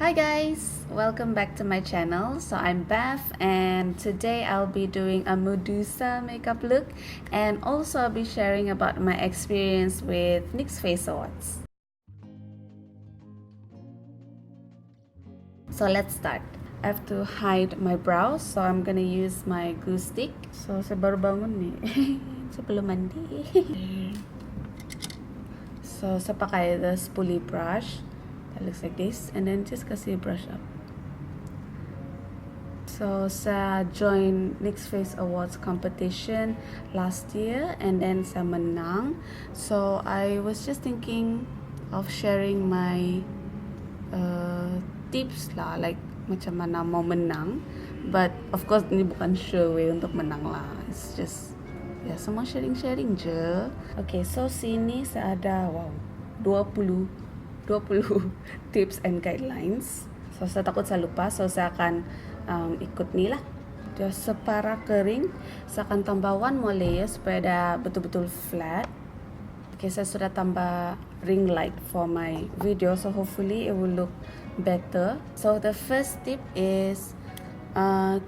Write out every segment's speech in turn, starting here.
Hi guys, welcome back to my channel. So I'm Beth and today I'll be doing a Medusa makeup look and also I'll be sharing about my experience with NYX Face Awards. So let's start. I have to hide my brows, so I'm gonna use my glue stick. So saya baru bangun nih, sebelum mandi. So saya pakai the spoolie brush. That looks like this, and then just kasih brush up. So saya join NYX Face Awards competition last year and then saya menang. So I was just thinking of sharing my tips lah, like macam mana mau menang. But of course ini bukan sure way untuk menang lah. It's just semua sharing-sharing je. Okay, so sini saya ada 20 tips and guidelines. So saya takut saya lupa, so saya akan ikut ni lah. Just separa kering, saya akan tambah one more layer supaya dah betul-betul flat. Okay, saya sudah tambah ring light for my video, so hopefully it will look better. So the first tip is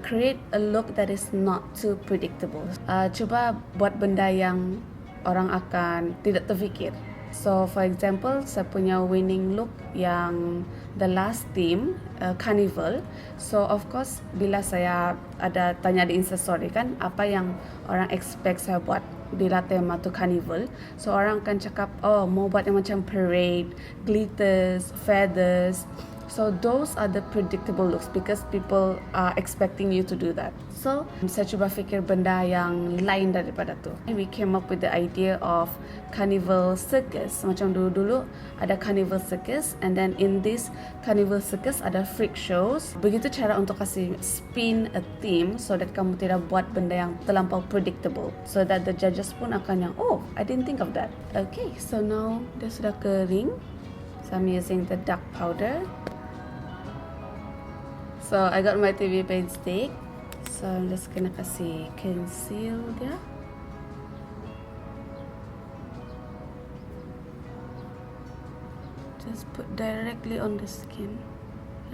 create a look that is not too predictable. Cuba buat benda yang orang akan tidak terfikir. So for example, saya punya winning look yang the last theme carnival. So of course bila saya ada tanya di Instastory kan apa yang orang expect saya buat bila tema tu carnival. So orang akan cakap mau buat yang macam parade, glitters, feathers. So those are the predictable looks because people are expecting you to do that. So saya cuba fikir benda yang lain daripada tu. We came up with the idea of carnival circus. Macam dulu-dulu ada carnival circus, and then in this carnival circus ada freak shows. Begitu cara untuk kasih spin a theme so that kamu tidak buat benda yang terlampau predictable. So that the judges pun akan yang I didn't think of that. Okay, so now dia sudah kering. So I'm using the dark powder. So I got my TV paint stick. So I'm just gonna kasih conceal dia. Just put directly on the skin.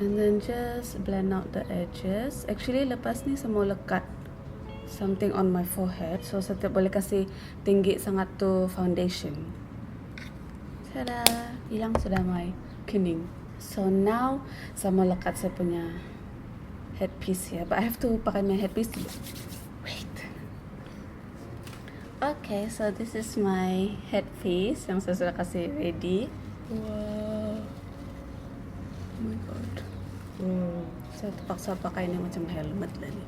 And then just blend out the edges. Actually lepas ni saya mau lekat something on my forehead. So saya tak boleh kasih tinggi sangat tu foundation. Tada! Hilang sudah my kening. So now saya mau lekat saya punya headpiece here, but I have to pakai my headpiece dulu. Wait. Okay, so this is my headpiece yang saya sudah kasih ready. Wow. Oh my god. Wow. Saya terpaksa pakai ini macam helmet lah ni.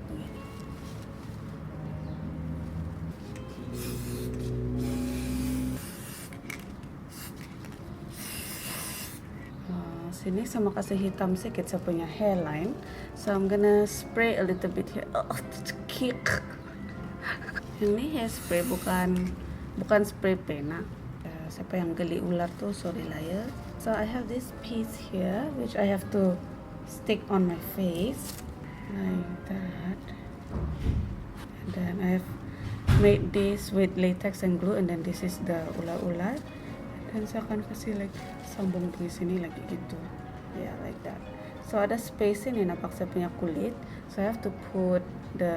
Sini sama kasih hitam sikit saya punya hairline. So I'm gonna spray a little bit here. Kick. Yang ni hairspray bukan spray pena. Siapa yang geli ular tu, sorry lah ya. So I have this piece here which I have to stick on my face like that. And then I have made this with latex and glue, and then this is the ular-ular. Dan saya akan kasih like sambung di sini lagi gitu. Yeah, like that. So ada space ini nampak saya punya kulit. So I have to put the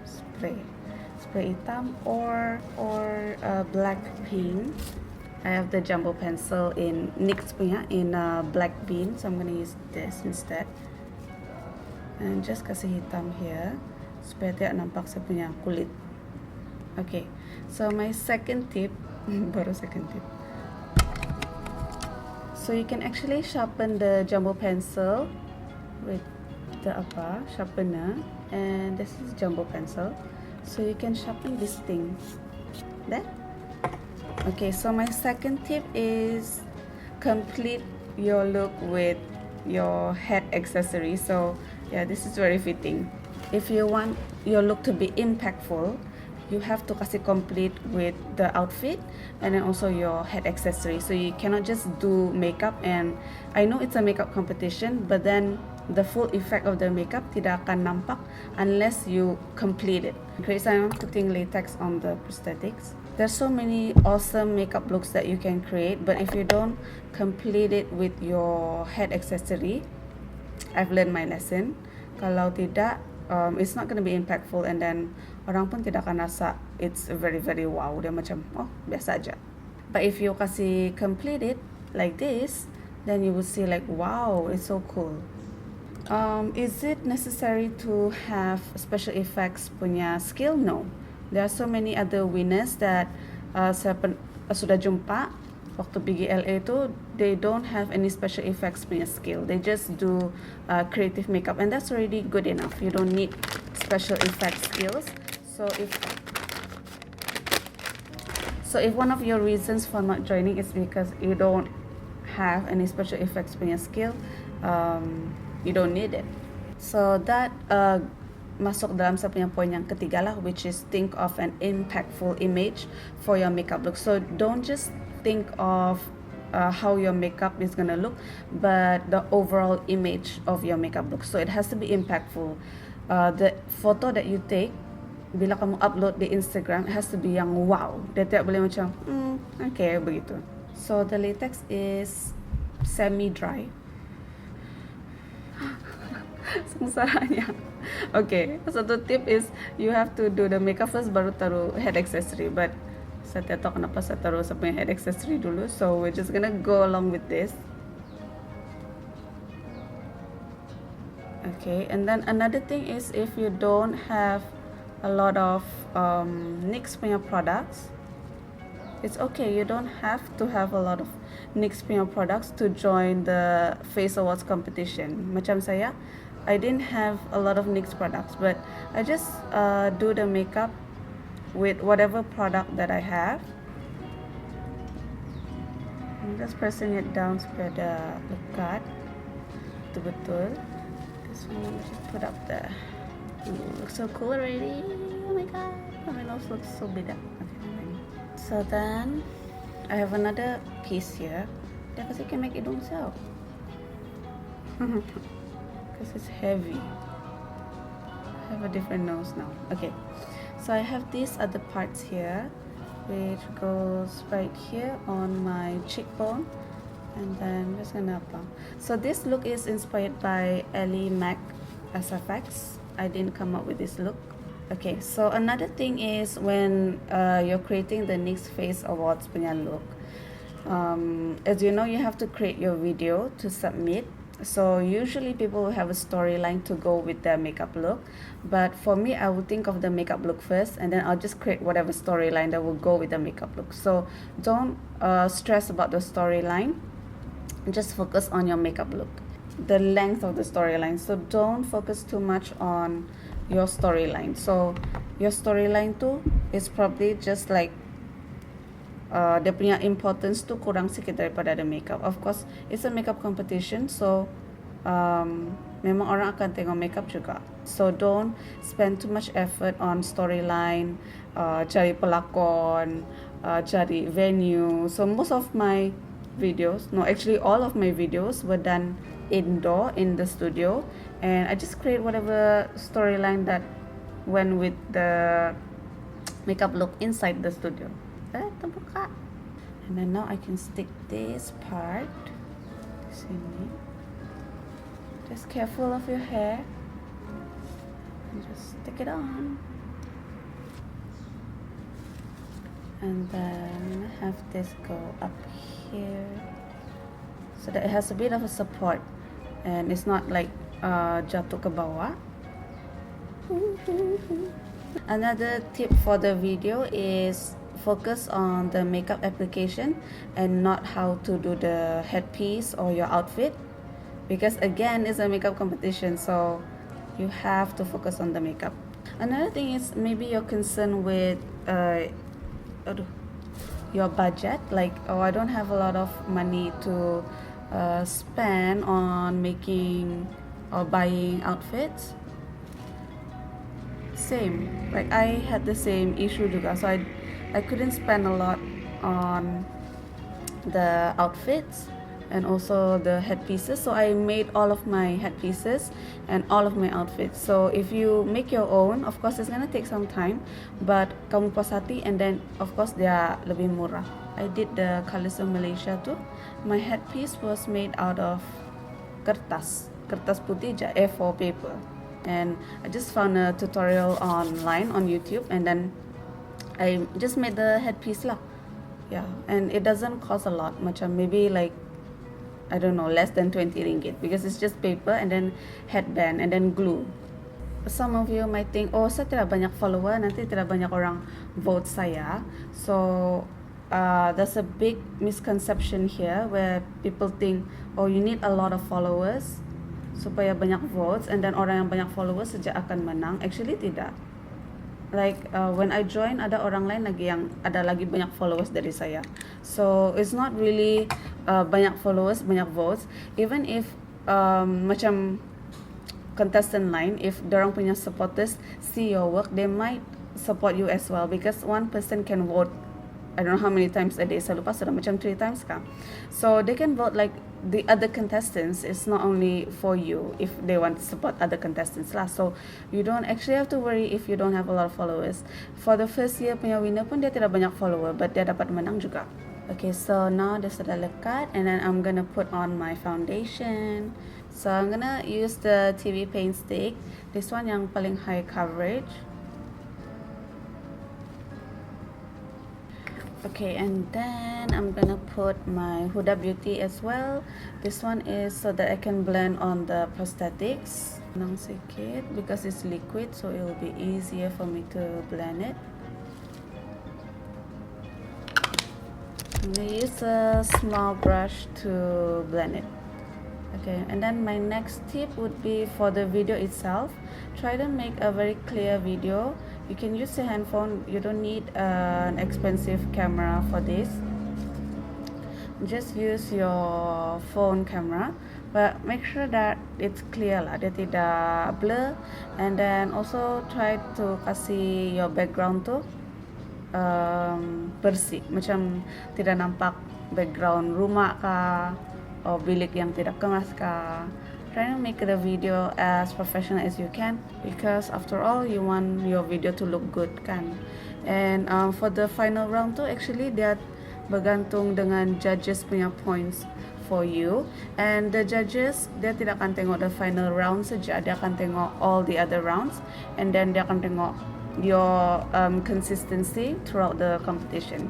spray hitam or black paint. I have the jumbo pencil in NYX punya in black bean. So I'm gonna use this instead. And just kasih hitam here supaya tidak nampak saya punya kulit. Okay. So my second tip, baru second tip. So you can actually sharpen the jumbo pencil with the sharpener, and this is jumbo pencil. So you can sharpen this thing. There. Okay, so my second tip is complete your look with your head accessory. So yeah, this is very fitting. If you want your look to be impactful, you have to kasih complete with the outfit and then also your head accessory. So you cannot just do makeup, and I know it's a makeup competition, but then the full effect of the makeup tidak akan nampak unless you complete it. Okay, so I'm putting latex on the prosthetics. There's so many awesome makeup looks that you can create, but if you don't complete it with your head accessory, I've learned my lesson. Kalau tidak, it's not going to be impactful, and then orang pun tidak akan rasa it's very very wow. Dia macam oh biasa aja. But if you kasih complete it like this, then you will see like wow, it's so cool. Is it necessary to have special effects punya skill? No. There are so many other winners that saya sudah jumpa waktu pergi LA tu, they don't have any special effects punya skill. They just do creative makeup, and that's already good enough. You don't need special effects skills. So if one of your reasons for not joining is because you don't have any special effects punya skill, you don't need it. So that masuk dalam saya punya point yang ketiga lah, which is think of an impactful image for your makeup look. So don't just think of how your makeup is gonna look, but the overall image of your makeup look. So it has to be impactful. The photo that you take, bila kamu upload di Instagram, it has to be yang wow. Dia tidak boleh macam okay begitu. So the latex is semi-dry. Sengsaranya. Okay, satu tip is you have to do the makeup first baru taruh head accessory, but saya tidak tahu kenapa saya taruh saya punya head accessory dulu, so we're just gonna go along with this. Okay, and then another thing is if you don't have a lot of NYX punya products, it's okay. You don't have to have a lot of NYX punya products to join the Face Awards competition. Macam saya, I didn't have a lot of NYX products, but I just do the makeup with whatever product that I have. I'm just pressing it down supaya dia lekat betul-betul. This one I'm just put up there. Ooh, looks so cool already. Oh my god, my nose looks so big. Okay, so then I have another piece here. Dia kasi can make hidung siya. Because it's heavy. I have a different nose now. Okay, so I have these other parts here, which goes right here on my cheekbone, and then just gonna apply. So this look is inspired by Ellimacs SFX. I didn't come up with this look. Okay, so another thing is when you're creating the NYX Face Awards punya look, as you know, you have to create your video to submit. So usually people will have a storyline to go with their makeup look, but for me, I will think of the makeup look first, and then I'll just create whatever storyline that will go with the makeup look. So don't stress about the storyline, just focus on your makeup look, the length of the storyline. So don't focus too much on your storyline. So your storyline too is probably just like dia punya importance tu kurang sikit daripada the makeup. Of course, it's a makeup competition, so memang orang akan tengok makeup juga. So don't spend too much effort on storyline, cari pelakon, cari venue. So most of my videos, no, actually all of my videos were done indoor in the studio, and I just create whatever storyline that went with the makeup look inside the studio. And then now I can stick this part sini. Just careful of your hair and just stick it on, and then have this go up here so that it has a bit of a support and it's not like jatuh ke bawah. Another tip for the video is focus on the makeup application and not how to do the headpiece or your outfit, because again it's a makeup competition, so you have to focus on the makeup. Another thing is maybe you're concerned with your budget, like I don't have a lot of money to spend on making or buying outfits. Same, like I had the same issue juga, so I couldn't spend a lot on the outfits and also the headpieces, so I made all of my headpieces and all of my outfits. So if you make your own, of course it's gonna take some time, but kamu puas hati, and then of course they are lebih murah. I did the Calypso Malaysia too. My headpiece was made out of kertas, kertas putih je, A4 paper. And I just found a tutorial online on YouTube, and then I just made the headpiece lah. Yeah, and it doesn't cost a lot, macam maybe like, I don't know, less than 20 ringgit, because it's just paper and then headband and then glue. Some of you might think, oh, saya tidak banyak follower, nanti tidak banyak orang vote saya. So there's a big misconception here where people think, oh, you need a lot of followers supaya banyak votes, and then orang yang banyak followers saja akan menang. Actually tidak. Like when I join, ada orang lain lagi yang ada lagi banyak followers dari saya. So it's not really banyak followers, banyak votes. Even if macam contestant line, if dorang punya supporters see your work, they might support you as well, because one person can vote, I don't know how many times a day, saya lupa sudah macam 3 times kah. So they can vote like the other contestants. It's not only for you if they want to support other contestants lah. So you don't actually have to worry if you don't have a lot of followers. For the first year punya winner pun dia tidak banyak follower, but dia dapat menang juga. Okay, so now dia sudah lekat, and then I'm gonna put on my foundation. So I'm gonna use the TV paint stick, this one yang paling high coverage. Okay, and then I'm gonna put my Huda Beauty as well. This one is so that I can blend on the prosthetics. Nang sikit because it's liquid, so it will be easier for me to blend it. I'm gonna use a small brush to blend it. Okay, and then my next tip would be for the video itself. Try to make a very clear video. You can use a handphone. You don't need an expensive camera for this. Just use your phone camera, but make sure that it's clear lah, dia tidak blur. And then also try to kasih your background tu bersih, macam tidak nampak background rumah kah, or bilik yang tidak kemas kah. Try to make the video as professional as you can, because after all you want your video to look good kan. And for the final round tu actually dia bergantung dengan judges punya points for you, and the judges dia tidak akan tengok the final round saja, dia akan tengok all the other rounds, and then dia akan tengok your consistency throughout the competition.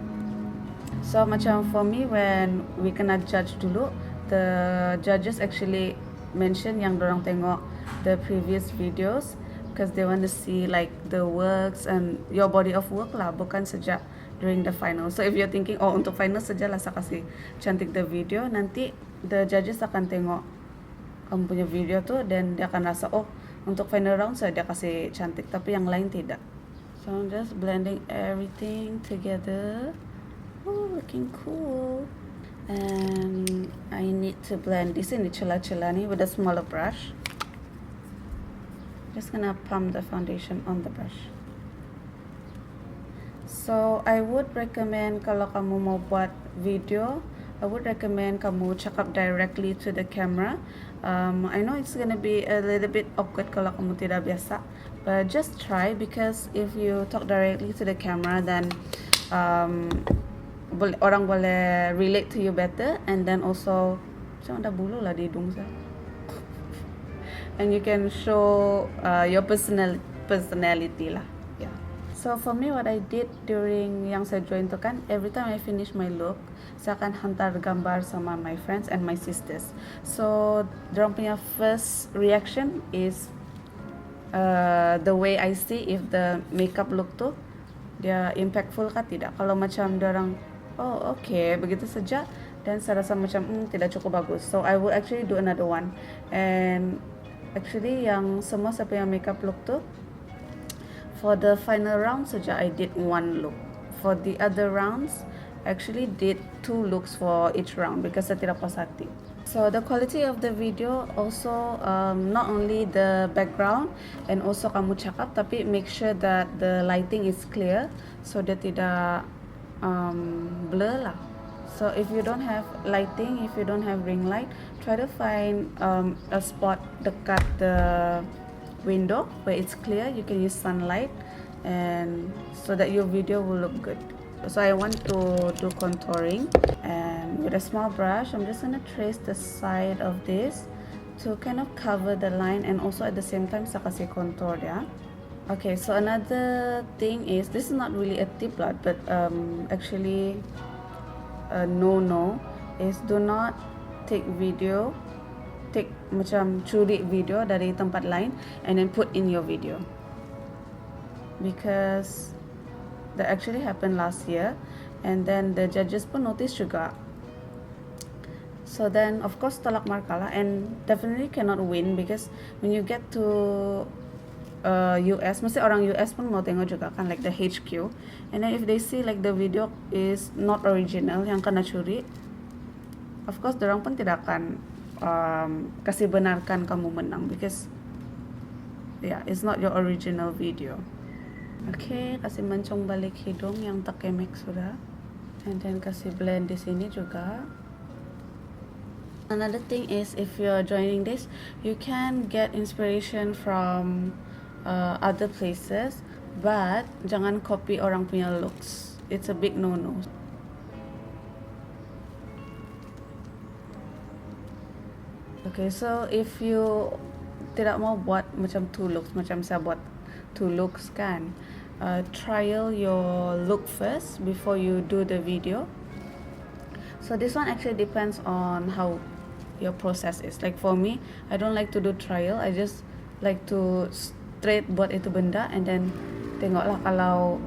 So macam for me, when we kena judge dulu, the judges actually mention yang dorang tengok the previous videos, because they want to see like the works and your body of work lah, bukan sejak during the final. So if you're thinking, oh untuk final saja lah saya kasih cantik the video, nanti the judges akan tengok kamu punya video tu, dan dia akan rasa, oh untuk final round saya dia kasih cantik, tapi yang lain tidak. So I'm just blending everything together. Oh, looking cool. And I need to blend this in the celah-celah ni with a smaller brush. Just gonna pump the foundation on the brush. So I would recommend kalau kamu mau buat video, I would recommend kamu cakap directly to the camera. I know it's gonna be a little bit awkward kalau kamu tidak biasa, but just try, because if you talk directly to the camera, then orang boleh relate to you better, and then also macam ada bulu lah di hidung saya. And you can show your personality lah. Yeah. So for me, what I did during yang saya join tu kan, every time I finish my look, saya akan hantar gambar sama my friends and my sisters. So dorang punya first reaction is the way I see if the makeup look tu dia impactful kah tidak. Kalau macam dorang, oh okay, begitu saja, dan saya rasa macam tidak cukup bagus, so I will actually do another one. And actually yang semua saya punya makeup look tu, for the final round saja I did one look. For the other rounds, I actually did 2 looks for each round, because saya tidak puas hati. So the quality of the video also, not only the background and also kamu cakap, tapi make sure that the lighting is clear, so dia tidak blur lah. So if you don't have lighting, if you don't have ring light, try to find a spot dekat the window where it's clear. You can use sunlight, and so that your video will look good. So I want to do contouring, and with a small brush I'm just gonna trace the side of this to kind of cover the line, and also at the same time sa kasih contour dia. Okay, so another thing is, this is not really a tip lah, but actually a no is do not take macam curi video dari tempat lain and then put in your video, because that actually happened last year, and then the judges pun notice juga. So then of course tolak markah lah, and definitely cannot win, because when you get to US, mesti orang US pun mau tengok juga kan, like the HQ, and then if they see like the video is not original, yang kena curi, of course dorang pun tidak akan kasih benarkan kamu menang, because yeah, it's not your original video. Okay, kasih mencong balik hidung yang takemek sudah, and then kasih blend di sini juga. Another thing is, if you're joining this, you can get inspiration from other places, but jangan copy orang punya looks. It's a big no-no. Okay, so if you tidak mau buat macam two looks, macam saya buat two looks kan, trial your look first before you do the video. So this one actually depends on how your process is. Like for me, I don't like to do trial. I just like to straight buat itu benda, and then tengoklah kalau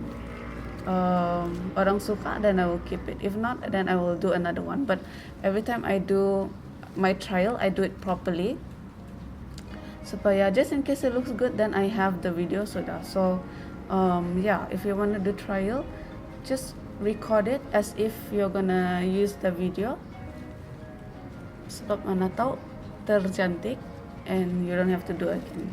orang suka, then I will keep it. If not, then I will do another one. But every time I do my trial, I do it properly, supaya just in case it looks good, then I have the video sudah. So yeah, if you want to do trial, just record it as if you're gonna use the video, sebab mana tahu tercantik and you don't have to do again.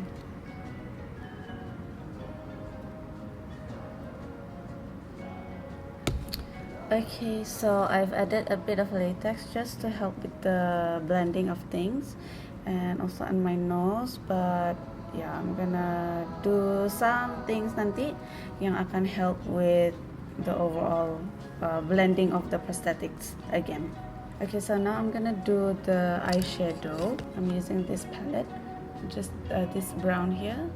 Okay, so I've added a bit of latex just to help with the blending of things, and also on my nose, but yeah, I'm gonna do some things nanti yang akan help with the overall blending of the prosthetics again. Okay, so now I'm gonna do the eyeshadow. I'm using this palette, just this brown here.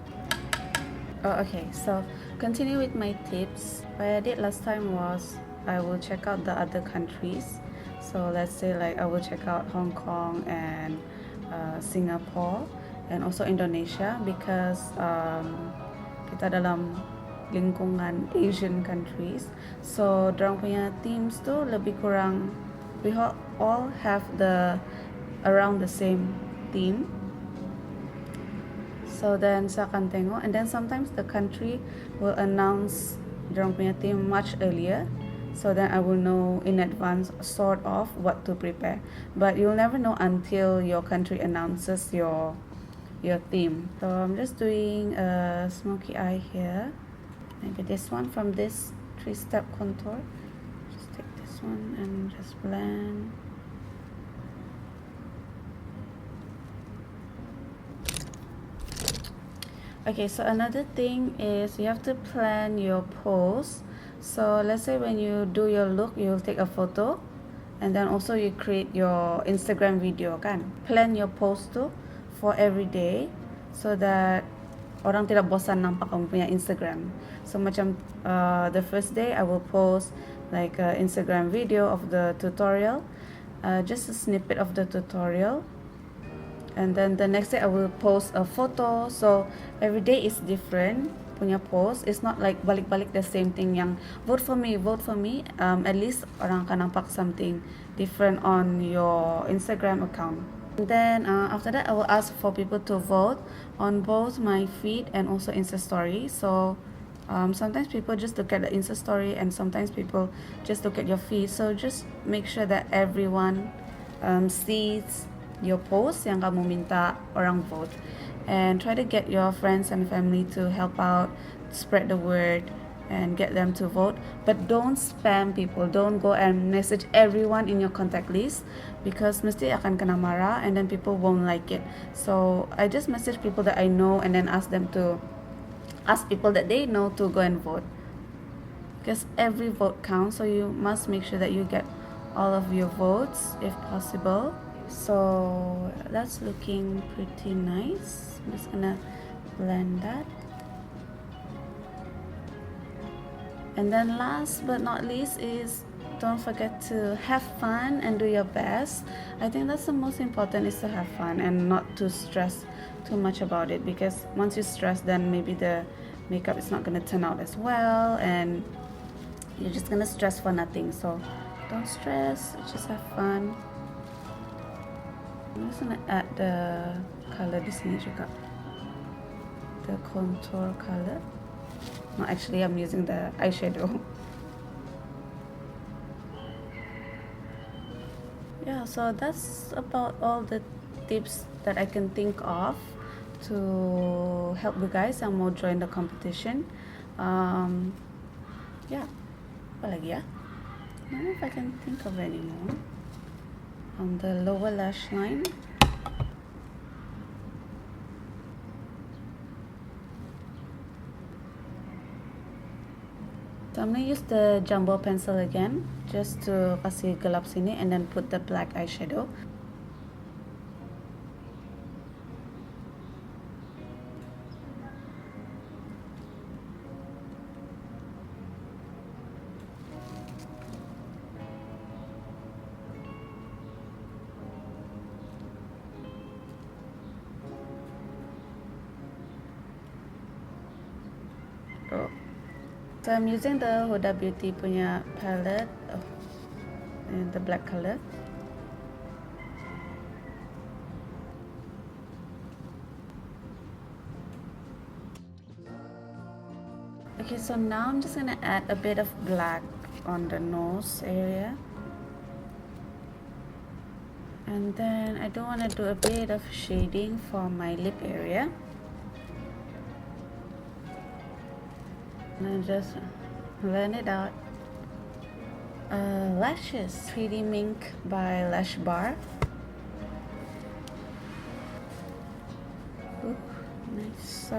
Okay, so continue with my tips. What I did last time was I will check out the other countries. So let's say like I will check out Hong Kong and Singapore and also Indonesia, because kita dalam lingkungan Asian countries, so dorang punya themes tu lebih kurang, we all have around the same theme. So then saya akan tengok, and then sometimes the country will announce dorang punya theme much earlier, so then I will know in advance sort of what to prepare. But you'll never know until your country announces your theme. So I'm just doing a smoky eye here. Maybe this one from this 3-step contour. Just take this one and just blend. Okay, so another thing is you have to plan your pose. So let's say when you do your look, you'll take a photo, and then also you create your Instagram video kan. Plan your pose too for every day, so that orang tidak bosan nampak kamu punya Instagram. So macam the first day I will post like an Instagram video of the tutorial, just a snippet of the tutorial, and then the next day I will post a photo. So every day is different punya post. It's not like balik-balik the same thing yang vote for me. At least orang akan nampak something different on your Instagram account. And then after that I will ask for people to vote on both my feed and also Insta story. So sometimes people just look at the Insta story, and sometimes people just look at your feed. So just make sure that everyone sees your post yang kamu minta orang vote, and try to get your friends and family to help out, spread the word and get them to vote. But don't spam people. Don't go and message everyone in your contact list, because mesti akan kena marah, and then people won't like it. So I just message people that I know, and then ask people that they know to go and vote, because every vote counts. So you must make sure that you get all of your votes if possible. So that's looking pretty nice. I'm just gonna blend that. And then last but not least is don't forget to have fun and do your best. I think that's the most important, is to have fun and not to stress too much about it, because once you stress, then maybe the makeup is not going to turn out as well and you're just going to stress for nothing. So don't stress, just have fun. I'm just going to add the color di sini juga, the contour color. No, actually I'm using the eyeshadow. Yeah, so that's about all the tips that I can think of to help you guys yang mau join the competition. Yeah, apa lagi ya? I don't know if I can think of any more. On the lower lash line, so I'm gonna use the jumbo pencil again, just to kasih gelap sini, and then put the black eyeshadow. Oh. So I'm using the Huda Beauty punya palette, in the black color. Okay, so now I'm just gonna add a bit of black on the nose area. And then I do want to do a bit of shading for my lip area. And just blend it out. Lashes, Pretty Mink by Lash Bar. Ooh, nice. So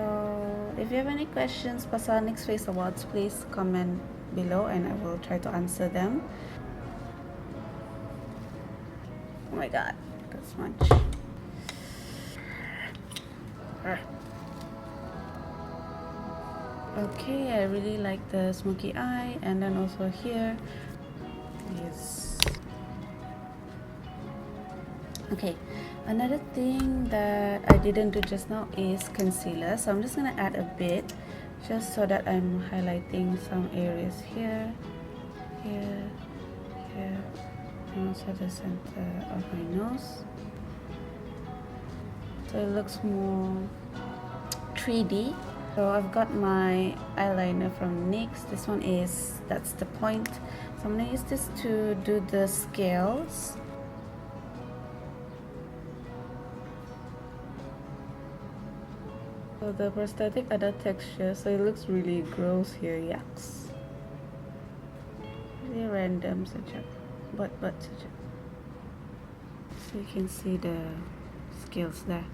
if you have any questions pasal Next Face Awards, please comment below and I will try to answer them. Oh my god, that's much. Okay, I really like the smoky eye, and then also here. Yes. Okay, another thing that I didn't do just now is concealer. So I'm just gonna add a bit, just so that I'm highlighting some areas here, here, here, and also the center of my nose. So it looks more 3D. So I've got my eyeliner from NYX. This one is That's the Point. So I'm gonna use this to do the scales. So the prosthetic ada texture, so it looks really gross here, yaks. Really random saja, but saja. So you can see the scales there.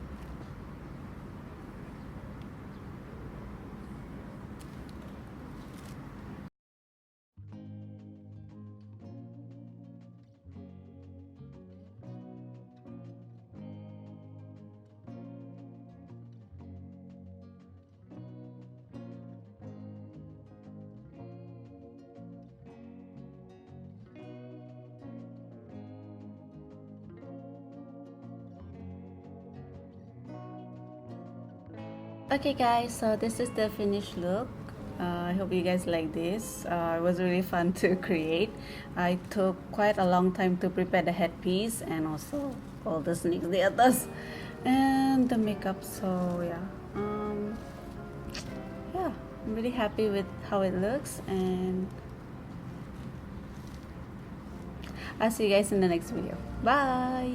Okay guys, so this is the finished look. I hope you guys like this. It was really fun to create. I took quite a long time to prepare the headpiece and also all the sneaks di atas and the makeup. So yeah, yeah, I'm really happy with how it looks, and I'll see you guys in the next video. Bye.